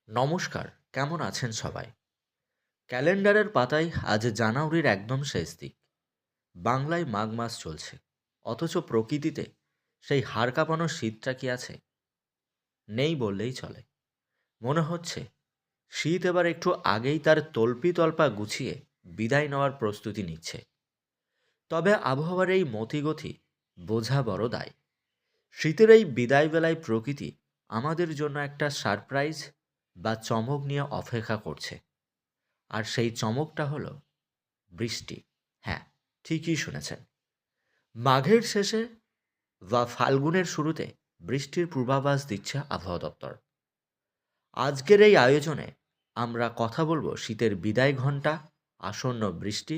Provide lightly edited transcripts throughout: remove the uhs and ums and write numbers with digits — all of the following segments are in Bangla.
নমস্কার, কেমন আছেন সবাই? ক্যালেন্ডারের পাতায় আজ জানুয়ারির একদম শেষ দিক। বাংলায় মাঘ মাস চলছে, অথচ প্রকৃতিতে সেই হাড় কাঁপানো শীতটা কি আছে? নেই বললেই চলে। মনে হচ্ছে শীত এবার একটু আগেই তার তল্পি তল্পা গুছিয়ে বিদায় নেওয়ার প্রস্তুতি নিচ্ছে। তবে আবহাওয়ার এই মতিগতি বোঝা বড় দায়। শীতের এই বিদায় বেলায় প্রকৃতি আমাদের জন্য একটা সারপ্রাইজ বা চমক নিয়ে অপেক্ষা করছে। আর সেই চমকটা হলো বৃষ্টি। হ্যাঁ, ঠিকই শুনেছেন। মাঘের শেষে বা ফাল্গুনের শুরুতে বৃষ্টির পূর্বাভাস দিচ্ছে আবহাওয়া দপ্তর। আজকের এই আয়োজনে আমরা কথা বলবো শীতের বিদায় ঘণ্টা, আসন্ন বৃষ্টি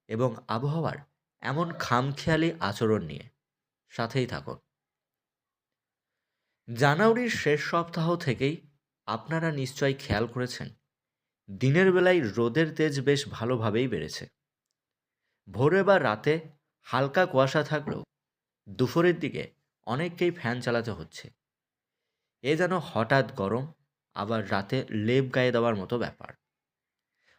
এবং আবহাওয়ার এমন খামখেয়ালি আচরণ নিয়ে। সাথেই থাকুন। জানুয়ারির শেষ সপ্তাহ থেকেই আপনারা নিশ্চয়ই খেয়াল করেছেন, দিনের বেলায় রোদের তেজ বেশ ভালোভাবেই বেড়েছে। ভোরে বা রাতে হালকা কুয়াশা থাকলেও দুপুরের দিকে অনেককেই ফ্যান চালাতে হচ্ছে। এ যেন হঠাৎ গরম, আবার রাতে লেপ গায়ে দেওয়ার মতো ব্যাপার।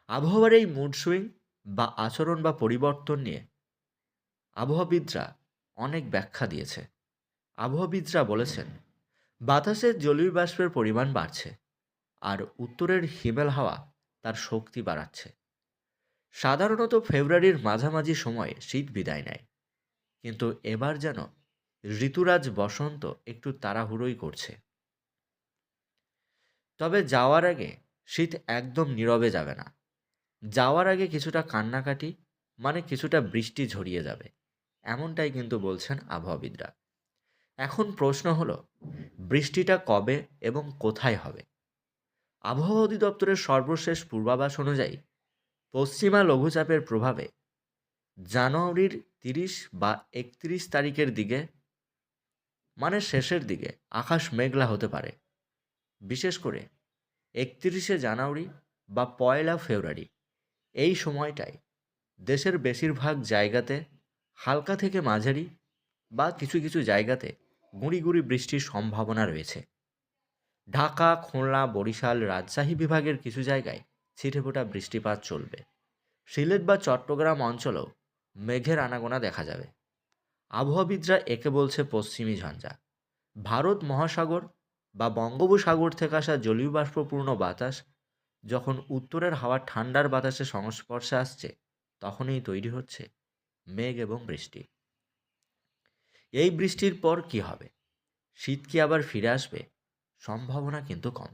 আবহাওয়ার এই মুড সুইং বা আচরণ বা পরিবর্তন নিয়ে আবহাওয়াবিদরা অনেক ব্যাখ্যা দিয়েছে। আবহাওয়াবিদরা বলেছেন, বাতাসে জলীয় বাষ্পের পরিমাণ বাড়ছে, আর উত্তরের হিমেল হাওয়া তার শক্তি বাড়াচ্ছে। সাধারণত ফেব্রুয়ারির মাঝামাঝি সময়ে শীত বিদায় নেয়, কিন্তু এবার যেন ঋতুরাজ বসন্ত একটু তাড়াহুড়োই করছে। তবে যাওয়ার আগে শীত একদম নীরবে যাবে না। যাওয়ার আগে কিছুটা কান্নাকাটি, মানে কিছুটা বৃষ্টি ঝরিয়ে যাবে, এমনটাই কিন্তু বলছেন আবহাওয়াবিদরা। এখন প্রশ্ন হলো, বৃষ্টিটা কবে এবং কোথায় হবে? আবহাওয়া অধিদপ্তরের সর্বশেষ পূর্বাভাস অনুযায়ী পশ্চিমা লঘুচাপের প্রভাবে জানুয়ারির 30 বা 31 তারিখের দিকে, মানে শেষের দিকে আকাশ মেঘলা হতে পারে। বিশেষ করে 31শে জানুয়ারি বা 1 ফেব্রুয়ারি, এই সময়টায় দেশের বেশিরভাগ জায়গাতে হালকা থেকে মাঝারি বা কিছু কিছু জায়গাতে গুঁড়ি গুঁড়ি বৃষ্টির সম্ভাবনা রয়েছে। ঢাকা, খুলনা, বরিশাল, রাজশাহী বিভাগের কিছু জায়গায় ছিটেফোঁটা বৃষ্টিপাত চলবে। সিলেট বা চট্টগ্রাম অঞ্চলেও মেঘের আনাগোনা দেখা যাবে। আবহাওয়াবিদরা একে বলছে পশ্চিমী ঝঞ্ঝা। ভারত মহাসাগর বা বঙ্গোপসাগর থেকে আসা জলীয় বাষ্পপূর্ণ বাতাস যখন উত্তরের হাওয়ার ঠান্ডার বাতাসের সংস্পর্শে আসছে, তখনই তৈরি হচ্ছে মেঘ এবং বৃষ্টি। এই বৃষ্টির পর কি হবে? শীত কি আবার ফিরে আসবে? সম্ভাবনা কিন্তু কম।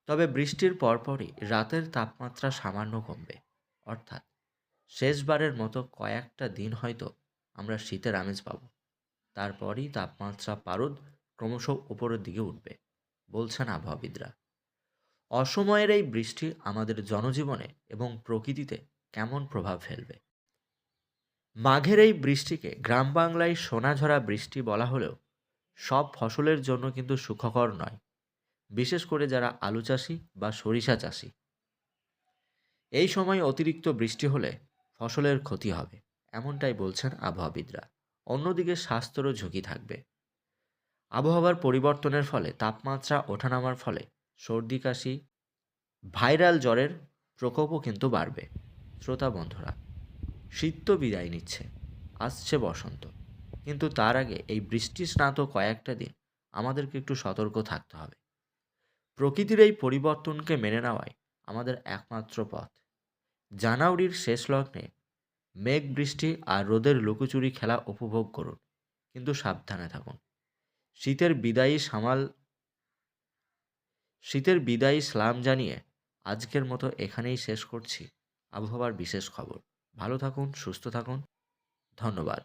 তবে বৃষ্টির পরপরই রাতের তাপমাত্রা সামান্য কমবে। অর্থাৎ শেষবারের মতো কয়েকটা দিন হয়তো আমরা শীতের আমেজ পাব। তারপরই তাপমাত্রা পারদ ক্রমশ উপরের দিকে উঠবে, বলছেন আবহাওয়াবিদরা। অসময়ের এই বৃষ্টি আমাদের জনজীবনে এবং প্রকৃতিতে কেমন প্রভাব ফেলবে? মাঘের এই বৃষ্টিকে গ্রাম বাংলায় সোনাঝরা বৃষ্টি বলা হলেও সব ফসলের জন্য কিন্তু সুখকর নয়, বিশেষ করে যারা আলু চাষি বা সরিষা চাষি। এই সময় অতিরিক্ত বৃষ্টি হলে ফসলের ক্ষতি হবে, এমনটাই বলছেন আবহাওয়াবিদরা। অন্যদিকে স্বাস্থ্যেরও ঝুঁকি থাকবে। আবহাওয়ার পরিবর্তনের ফলে তাপমাত্রা ওঠানামার ফলে সর্দি কাশি, ভাইরাল জ্বরের প্রকোপও কিন্তু বাড়বে। শ্রোতা বন্ধুরা, শীত তো বিদায় নিচ্ছে, আসছে বসন্ত, কিন্তু তার আগে এই বৃষ্টি স্নাত কয়েকটা দিন আমাদেরকে একটু সতর্ক থাকতে হবে। প্রকৃতির এই পরিবর্তনকে মেনে নেওয়াই আমাদের একমাত্র পথ। জানুয়ারির শেষ লগ্নে মেঘ বৃষ্টি আর রোদের লুকোচুরি খেলা উপভোগ করুন, কিন্তু সাবধানে থাকুন। শীতের বিদায়ী সামাল শীতের বিদায়ী সালাম জানিয়ে আজকের মতো এখানেই শেষ করছি আবহাওয়ার বিশেষ খবর। ভালো থাকুন, সুস্থ থাকুন। ধন্যবাদ।